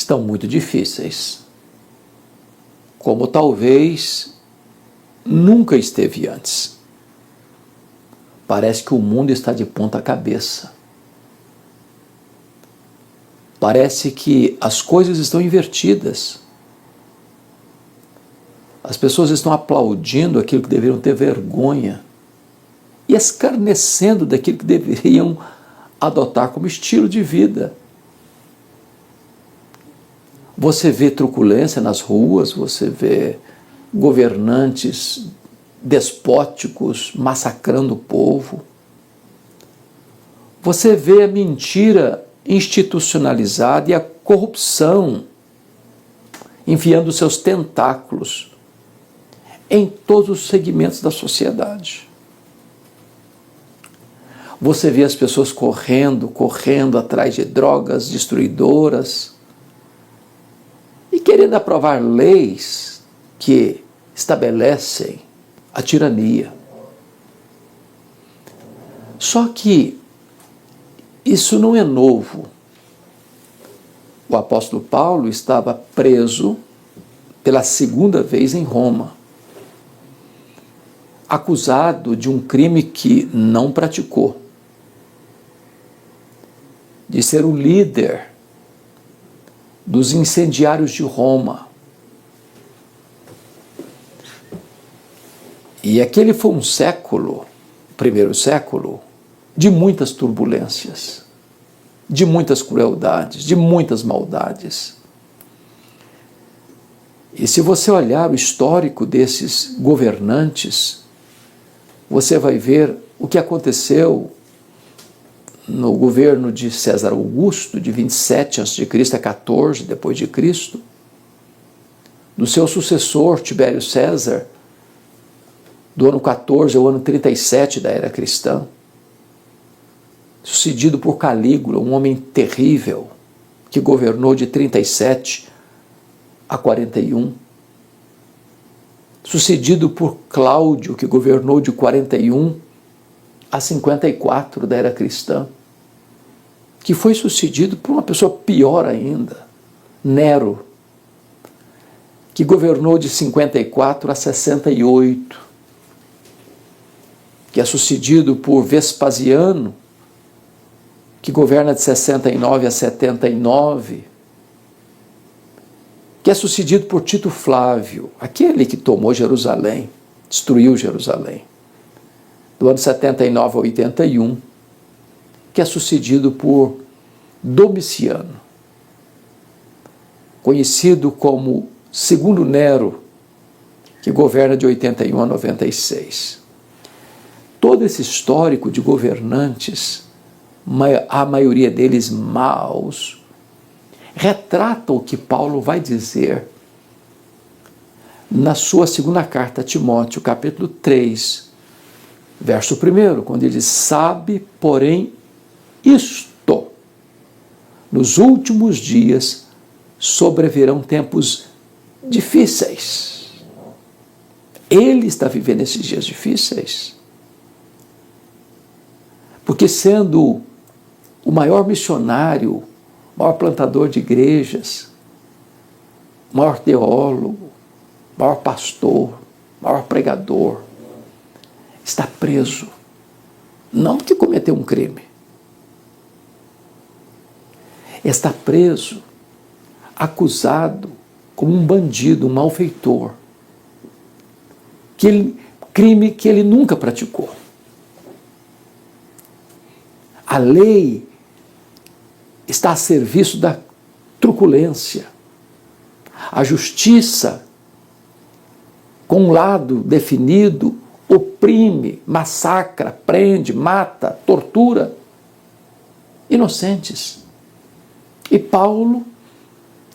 estão muito difíceis, como talvez nunca esteve antes. Parece que o mundo está de ponta cabeça. Parece que as coisas estão invertidas. As pessoas estão aplaudindo aquilo que deveriam ter vergonha e escarnecendo daquilo que deveriam adotar como estilo de vida. Você vê truculência nas ruas, você vê governantes despóticos massacrando o povo. Você vê a mentira institucionalizada e a corrupção enfiando seus tentáculos em todos os segmentos da sociedade. Você vê as pessoas correndo atrás de drogas destruidoras e querendo aprovar leis que estabelecem a tirania. Só que isso não é novo. O apóstolo Paulo estava preso pela segunda vez em Roma, acusado de um crime que não praticou, de ser o líder dos incendiários de Roma. E aquele foi um século, o primeiro século, de muitas turbulências, de muitas crueldades, de muitas maldades. E se você olhar o histórico desses governantes, você vai ver o que aconteceu no governo de César Augusto, de 27 a.C. a 14 depois de Cristo, do seu sucessor Tibério César, do ano 14 ao ano 37 da era cristã, sucedido por Calígula, um homem terrível, que governou de 37 a 41, sucedido por Cláudio, que governou de 41 a 54 da era cristã, que foi sucedido por uma pessoa pior ainda, Nero, que governou de 54 a 68, que é sucedido por Vespasiano, que governa de 69 a 79, que é sucedido por Tito Flávio, aquele que tomou Jerusalém, destruiu Jerusalém, do ano 79 a 81, que é sucedido por Domiciano, conhecido como Segundo Nero, que governa de 81 a 96. Todo esse histórico de governantes, a maioria deles maus, retrata o que Paulo vai dizer na sua segunda carta a Timóteo, capítulo 3, verso 1, quando ele diz: sabe, porém, isto, nos últimos dias sobrevirão tempos difíceis. Ele está vivendo esses dias difíceis, porque sendo o maior missionário, o maior plantador de igrejas, o maior teólogo, o maior pastor, o maior pregador, está preso, não porque cometeu um crime, está preso, acusado como um bandido, um malfeitor, crime que ele nunca praticou. A lei está a serviço da truculência. A justiça, com um lado definido, oprime, massacra, prende, mata, tortura inocentes. E Paulo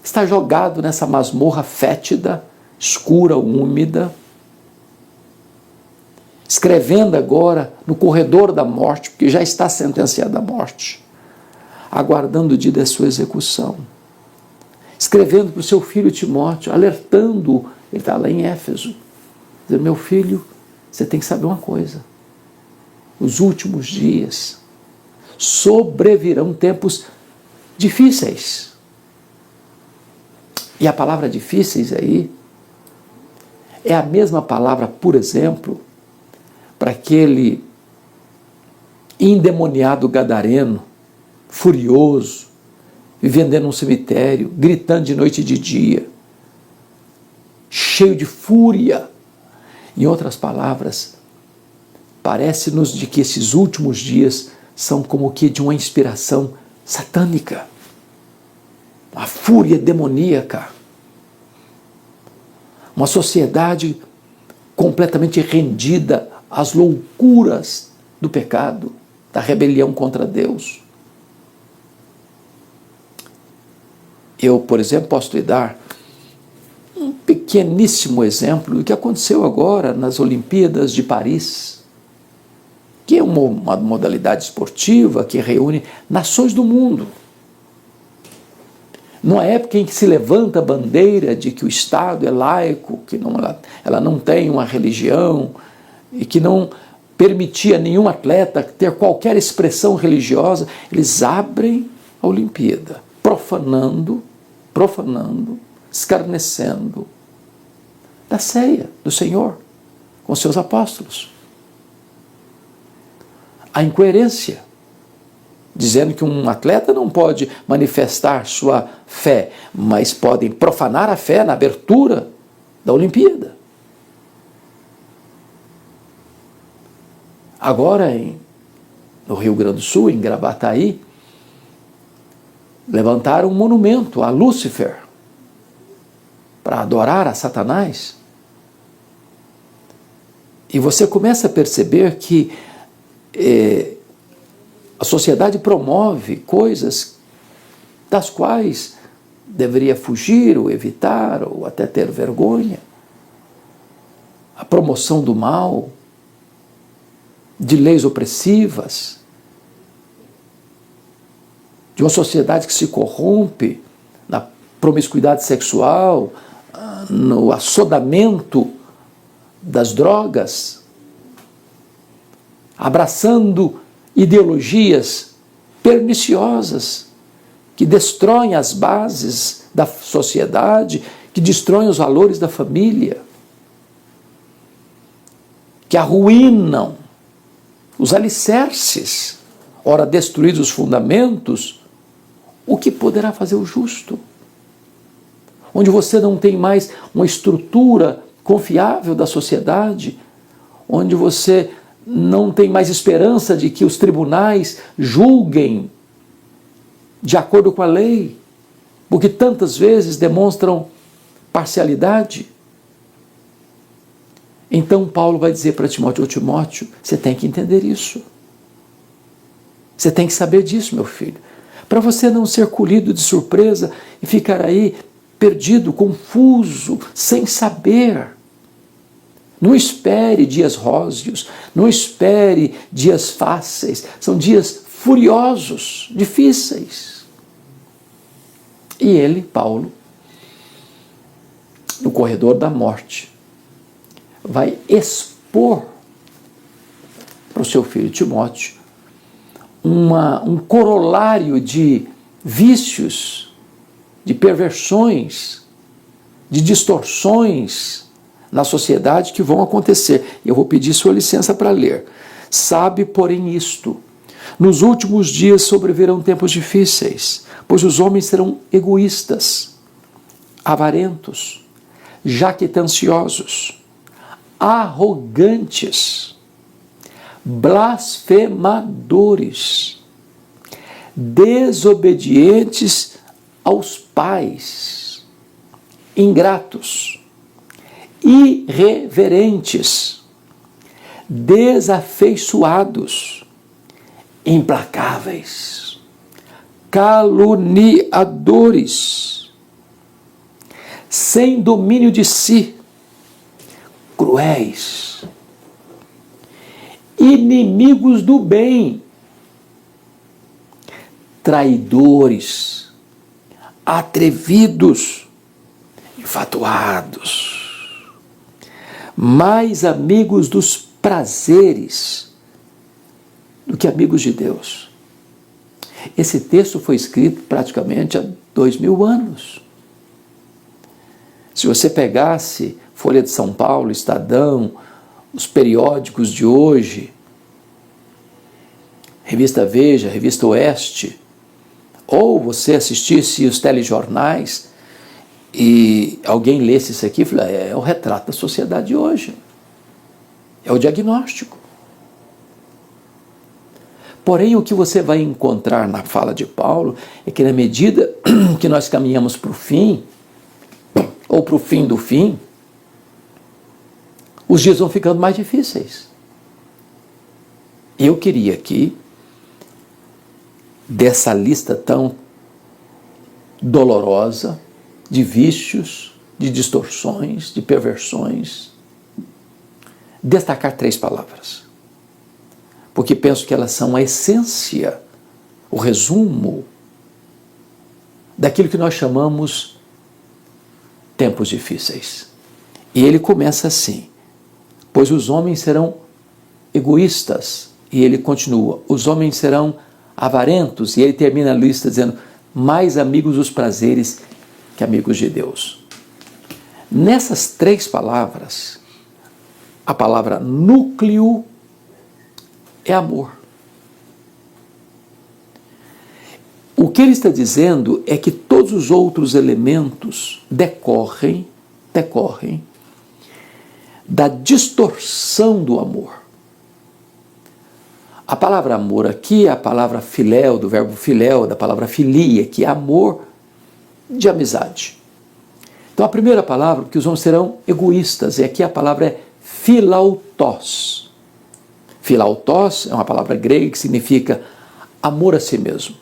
está jogado nessa masmorra fétida, escura, úmida, escrevendo agora no corredor da morte, porque já está sentenciado à morte, aguardando o dia da sua execução. Escrevendo para o seu filho Timóteo, alertando, ele está lá em Éfeso, dizendo: meu filho, você tem que saber uma coisa, nos últimos dias sobrevirão tempos difíceis. E a palavra difíceis aí é a mesma palavra, por exemplo, para aquele endemoniado gadareno, furioso, vivendo dentro de um cemitério, gritando de noite e de dia, cheio de fúria. Em outras palavras, parece-nos de que esses últimos dias são como que de uma inspiração satânica, uma fúria demoníaca, uma sociedade completamente rendida às loucuras do pecado, da rebelião contra Deus. Eu, por exemplo, posso lhe dar um pequeníssimo exemplo do que aconteceu agora nas Olimpíadas de Paris, que é uma modalidade esportiva que reúne nações do mundo. Numa época em que se levanta a bandeira de que o Estado é laico, que ela não tem uma religião e que não permitia a nenhum atleta ter qualquer expressão religiosa, eles abrem a Olimpíada, profanando, escarnecendo da ceia do Senhor com seus apóstolos. A incoerência, dizendo que um atleta não pode manifestar sua fé, mas podem profanar a fé na abertura da Olimpíada. Agora, no Rio Grande do Sul, em Gravataí, levantaram um monumento a Lúcifer para adorar a Satanás. E você começa a perceber que a sociedade promove coisas das quais deveria fugir ou evitar ou até ter vergonha. A promoção do mal, de leis opressivas, de uma sociedade que se corrompe na promiscuidade sexual, no assodamento das drogas, abraçando ideologias perniciosas que destroem as bases da sociedade, que destroem os valores da família, que arruinam os alicerces. Ora, destruídos os fundamentos, o que poderá fazer o justo? Onde você não tem mais uma estrutura confiável da sociedade, onde você não tem mais esperança de que os tribunais julguem de acordo com a lei, porque tantas vezes demonstram parcialidade. Então Paulo vai dizer para Timóteo: ô Timóteo, você tem que entender isso. Você tem que saber disso, meu filho, para você não ser colhido de surpresa e ficar aí perdido, confuso, sem saber. Não espere dias róseos, não espere dias fáceis, são dias furiosos, difíceis. E ele, Paulo, no corredor da morte, vai expor para o seu filho Timóteo um corolário de vícios, de perversões, de distorções na sociedade que vão acontecer. Eu vou pedir sua licença para ler. Sabe, porém, isto: nos últimos dias sobrevirão tempos difíceis, pois os homens serão egoístas, avarentos, jactanciosos, arrogantes, blasfemadores, desobedientes aos pais, ingratos, irreverentes, desafeiçoados, implacáveis, caluniadores, sem domínio de si, cruéis, inimigos do bem, traidores, atrevidos, infatuados, mais amigos dos prazeres do que amigos de Deus. Esse texto foi escrito praticamente há 2000 anos. Se você pegasse Folha de São Paulo, Estadão, os periódicos de hoje, Revista Veja, Revista Oeste, ou você assistisse os telejornais e alguém lesse isso aqui e falasse, é o retrato da sociedade de hoje, é o diagnóstico. Porém, o que você vai encontrar na fala de Paulo é que na medida que nós caminhamos para o fim, ou para o fim do fim, os dias vão ficando mais difíceis. Eu queria aqui, dessa lista tão dolorosa de vícios, de distorções, de perversões, destacar 3 palavras. Porque penso que elas são a essência, o resumo daquilo que nós chamamos tempos difíceis. E ele começa assim: pois os homens serão egoístas, e ele continua, os homens serão avarentos, e ele termina a lista dizendo, mais amigos dos prazeres que amigos de Deus. Nessas 3 palavras, a palavra núcleo é amor. O que ele está dizendo é que todos os outros elementos decorrem da distorção do amor. A palavra amor aqui é a palavra filéu, do verbo filéu, da palavra filia, que é amor de amizade. Então a primeira palavra, que os homens serão egoístas, e aqui a palavra é filautos. Filautos é uma palavra grega que significa amor a si mesmo.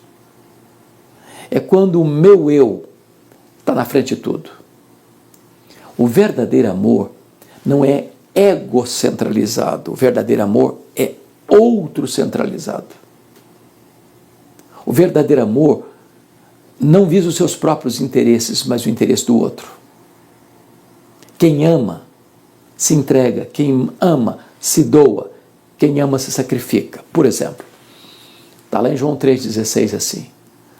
É quando o meu eu está na frente de tudo. O verdadeiro amor não é egocentralizado, o verdadeiro amor é outro centralizado. O verdadeiro amor não visa os seus próprios interesses, mas o interesse do outro. Quem ama se entrega, quem ama se doa, quem ama se sacrifica. Por exemplo, está lá em João 3,16 assim: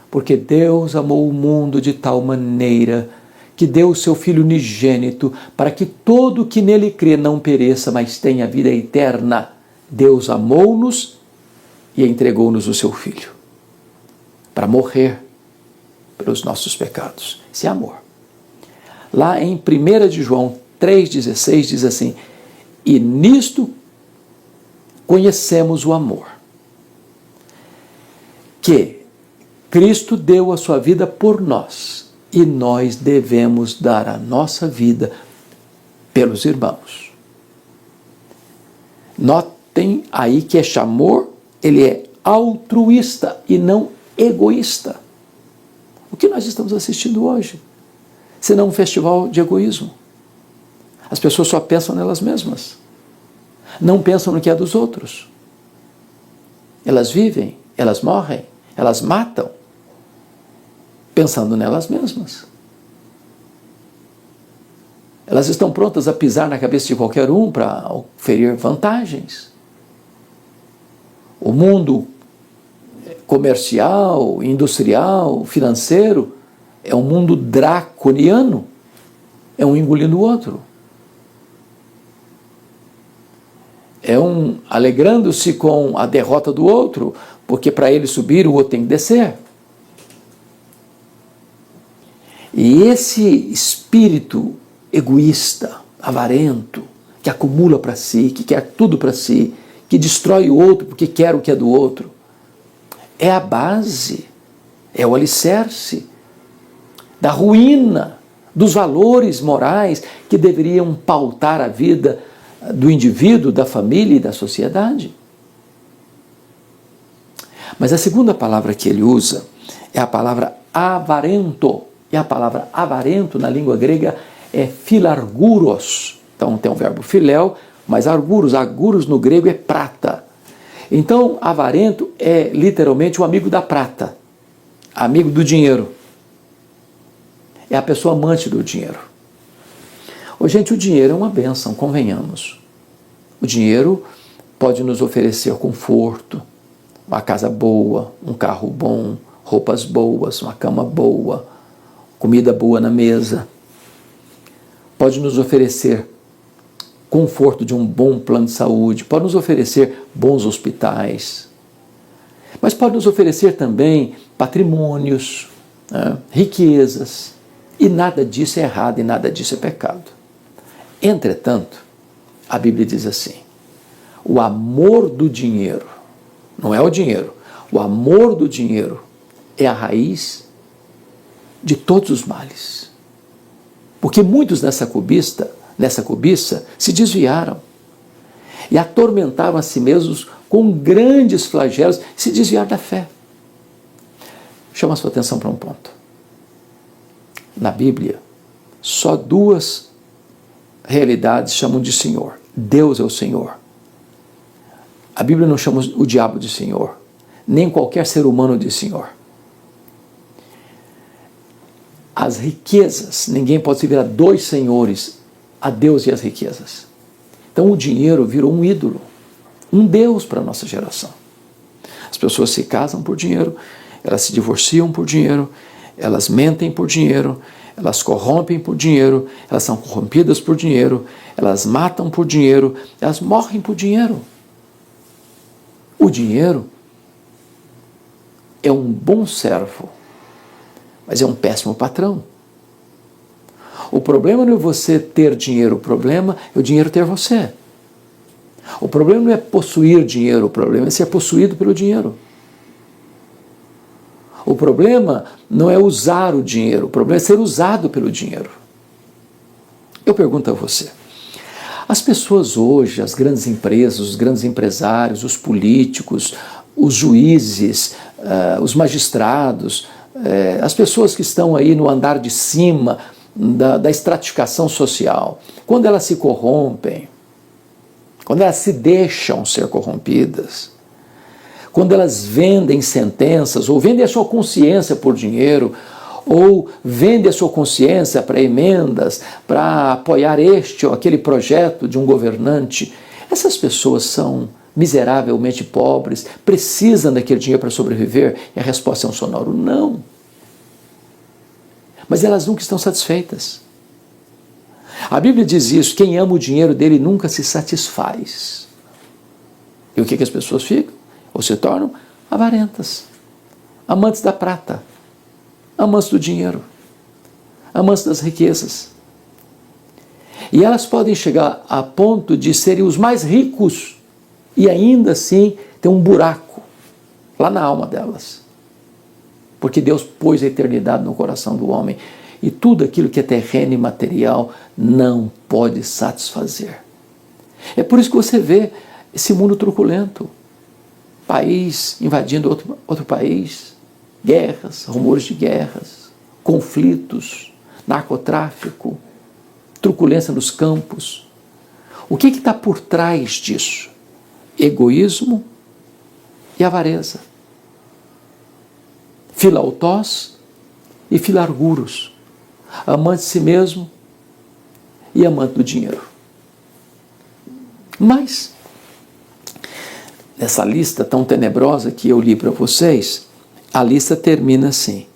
porque Deus amou o mundo de tal maneira que deu o seu Filho unigênito para que todo que nele crê não pereça, mas tenha vida eterna. Deus amou-nos e entregou-nos o seu Filho para morrer pelos nossos pecados. Isso é amor. Lá em 1 de João 3,16 diz assim: e nisto conhecemos o amor, que Cristo deu a sua vida por nós, e nós devemos dar a nossa vida pelos irmãos. Notem aí que este amor, ele é altruísta e não egoísta. O que nós estamos assistindo hoje? Senão um festival de egoísmo. As pessoas só pensam nelas mesmas. Não pensam no que é dos outros. Elas vivem, elas morrem, elas matam, pensando nelas mesmas. Elas estão prontas a pisar na cabeça de qualquer um para oferir vantagens. O mundo comercial, industrial, financeiro é um mundo draconiano, é um engolindo o outro. É um alegrando-se com a derrota do outro, porque para ele subir o outro tem que descer. E esse espírito egoísta, avarento, que acumula para si, que quer tudo para si, que destrói o outro porque quer o que é do outro, é a base, é o alicerce da ruína dos valores morais que deveriam pautar a vida do indivíduo, da família e da sociedade. Mas a segunda palavra que ele usa é a palavra avarento. E a palavra avarento na língua grega é filarguros. Então tem o verbo filéu, mas arguros no grego é prata. Então avarento é literalmente o amigo da prata, amigo do dinheiro. É a pessoa amante do dinheiro. Ô, gente, o dinheiro é uma bênção, convenhamos. O dinheiro pode nos oferecer conforto, uma casa boa, um carro bom, roupas boas, uma cama boa, comida boa na mesa. pode nos oferecer conforto de um bom plano de saúde, pode nos oferecer bons hospitais, mas pode nos oferecer também patrimônios, né, riquezas, e nada disso é errado e nada disso é pecado. Entretanto, a Bíblia diz assim: o amor do dinheiro, não é o dinheiro, o amor do dinheiro é a raiz de todos os males. Porque muitos nessa cobiça se desviaram e atormentavam a si mesmos com grandes flagelos, se desviaram da fé. Chama a sua atenção para um ponto. Na Bíblia, só duas realidades chamam de Senhor. Deus é o Senhor. A Bíblia não chama o diabo de Senhor, nem qualquer ser humano de Senhor. As riquezas, ninguém pode servir a dois senhores, a Deus e as riquezas. Então o dinheiro virou um ídolo, um Deus para a nossa geração. As pessoas se casam por dinheiro, elas se divorciam por dinheiro, elas mentem por dinheiro, elas corrompem por dinheiro, elas são corrompidas por dinheiro, elas matam por dinheiro, elas morrem por dinheiro. O dinheiro é um bom servo, mas é um péssimo patrão. O problema não é você ter dinheiro, o problema é o dinheiro ter você. O problema não é possuir dinheiro, o problema é ser possuído pelo dinheiro. O problema não é usar o dinheiro, o problema é ser usado pelo dinheiro. Eu pergunto a você, as pessoas hoje, as grandes empresas, os grandes empresários, os políticos, os juízes, os magistrados, as pessoas que estão aí no andar de cima da estratificação social, quando elas se corrompem, quando elas se deixam ser corrompidas, quando elas vendem sentenças, ou vendem a sua consciência por dinheiro, ou vendem a sua consciência para emendas, para apoiar este ou aquele projeto de um governante, essas pessoas são miseravelmente pobres, precisam daquele dinheiro para sobreviver? E a resposta é um sonoro não. Mas elas nunca estão satisfeitas. A Bíblia diz isso: quem ama o dinheiro dele nunca se satisfaz. E o que as pessoas ficam? Ou se tornam avarentas, amantes da prata, amantes do dinheiro, amantes das riquezas. E elas podem chegar a ponto de serem os mais ricos e ainda assim ter um buraco lá na alma delas. Porque Deus pôs a eternidade no coração do homem e tudo aquilo que é terreno e material não pode satisfazer. É por isso que você vê esse mundo truculento, país invadindo outro país, guerras, rumores de guerras, conflitos, narcotráfico, truculência nos campos. O que está por trás disso? Egoísmo e avareza. Filautós e filarguros, amante de si mesmo e amante do dinheiro. Mas, nessa lista tão tenebrosa que eu li para vocês, a lista termina assim: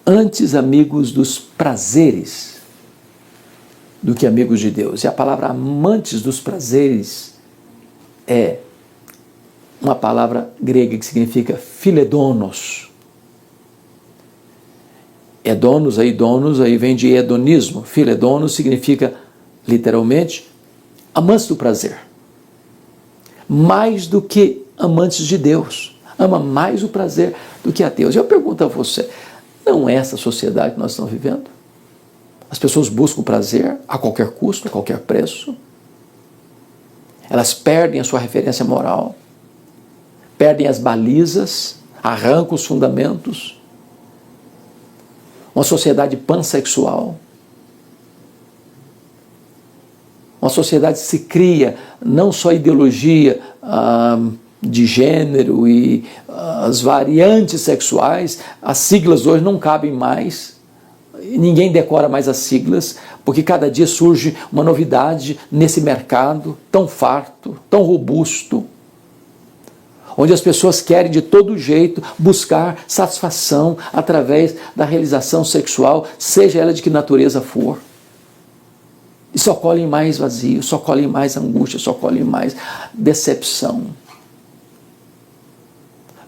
antes amigos dos prazeres do que amigos de Deus. E a palavra amantes dos prazeres é uma palavra grega que significa filedonos. Donos aí vem de hedonismo. Filedonos significa, literalmente, amantes do prazer. Mais do que amantes de Deus. Ama mais o prazer do que a Deus. Eu pergunto a você, não é essa sociedade que nós estamos vivendo? As pessoas buscam o prazer a qualquer custo, a qualquer preço. Elas perdem a sua referência moral, perdem as balizas, arrancam os fundamentos. Uma sociedade pansexual. Uma sociedade que se cria não só ideologia de gênero e as variantes sexuais, as siglas hoje não cabem mais, ninguém decora mais as siglas, porque cada dia surge uma novidade nesse mercado tão farto, tão robusto, onde as pessoas querem de todo jeito buscar satisfação através da realização sexual, seja ela de que natureza for. E só colhem mais vazio, só colhem mais angústia, só colhem mais decepção.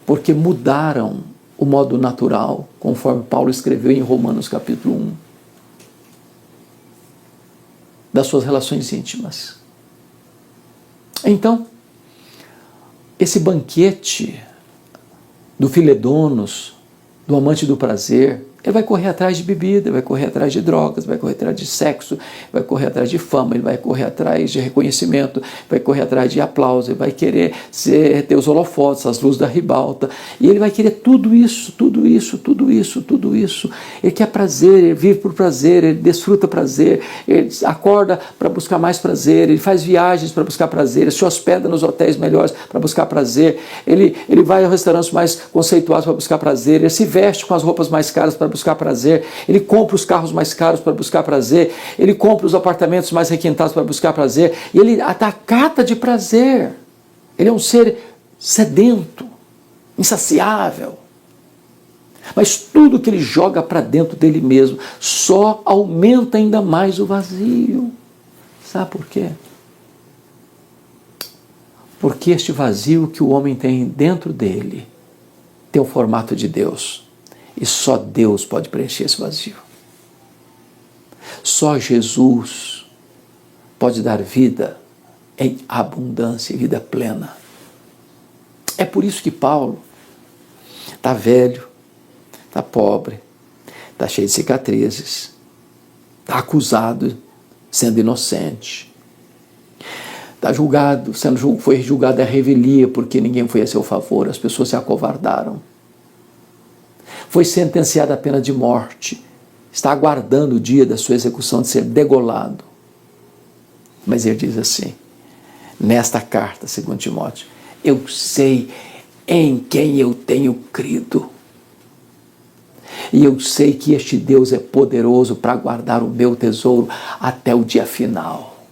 Porque mudaram o modo natural, conforme Paulo escreveu em Romanos capítulo 1, das suas relações íntimas. Então, esse banquete do Filedonos, do amante do prazer, ele vai correr atrás de bebida, vai correr atrás de drogas, vai correr atrás de sexo, vai correr atrás de fama, ele vai correr atrás de reconhecimento, vai correr atrás de aplauso, ele vai querer ter os holofotes, as luzes da ribalta, e ele vai querer tudo isso, tudo isso, tudo isso, tudo isso. Ele quer prazer, ele vive por prazer, ele desfruta prazer, ele acorda para buscar mais prazer, ele faz viagens para buscar prazer, ele se hospeda nos hotéis melhores para buscar prazer, ele vai a restaurantes mais conceituados para buscar prazer, ele se veste com as roupas mais caras para buscar prazer, ele compra os carros mais caros para buscar prazer, ele compra os apartamentos mais requintados para buscar prazer, e ele atacata de prazer. Ele é um ser sedento, insaciável. Mas tudo que ele joga para dentro dele mesmo só aumenta ainda mais o vazio. Sabe por quê? Porque este vazio que o homem tem dentro dele tem o formato de Deus. E só Deus pode preencher esse vazio. Só Jesus pode dar vida em abundância e vida plena. É por isso que Paulo está velho, está pobre, está cheio de cicatrizes, está acusado, sendo inocente, está julgado, foi julgado a revelia porque ninguém foi a seu favor, as pessoas se acovardaram. Foi sentenciado à pena de morte, está aguardando o dia da sua execução, de ser degolado. Mas ele diz assim, nesta carta, segundo Timóteo, eu sei em quem eu tenho crido. E eu sei que este Deus é poderoso para guardar o meu tesouro até o dia final.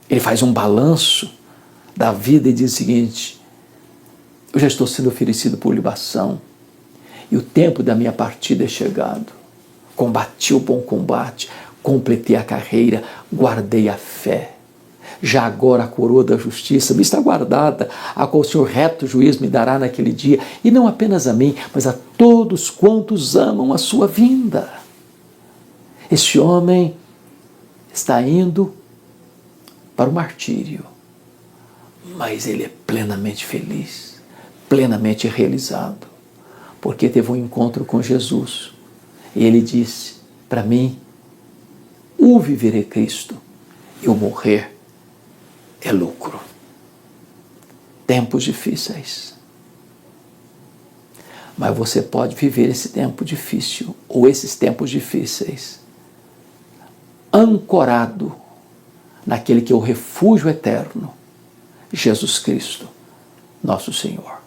Ele faz um balanço da vida e diz o seguinte, eu já estou sendo oferecido por libação, e o tempo da minha partida é chegado. Combati o bom combate, completei a carreira, guardei a fé. Já agora a coroa da justiça me está guardada, a qual o Senhor reto juiz me dará naquele dia, e não apenas a mim, mas a todos quantos amam a sua vinda. Este homem está indo para o martírio, mas ele é plenamente feliz, plenamente realizado, porque teve um encontro com Jesus. E ele disse, para mim, o viver é Cristo, e o morrer é lucro. Tempos difíceis. Mas você pode viver esse tempo difícil, ou esses tempos difíceis, ancorado naquele que é o refúgio eterno, Jesus Cristo, nosso Senhor.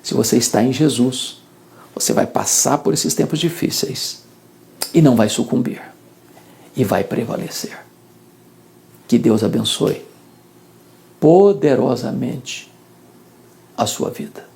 Se você está em Jesus, você vai passar por esses tempos difíceis e não vai sucumbir, e vai prevalecer. Que Deus abençoe poderosamente a sua vida.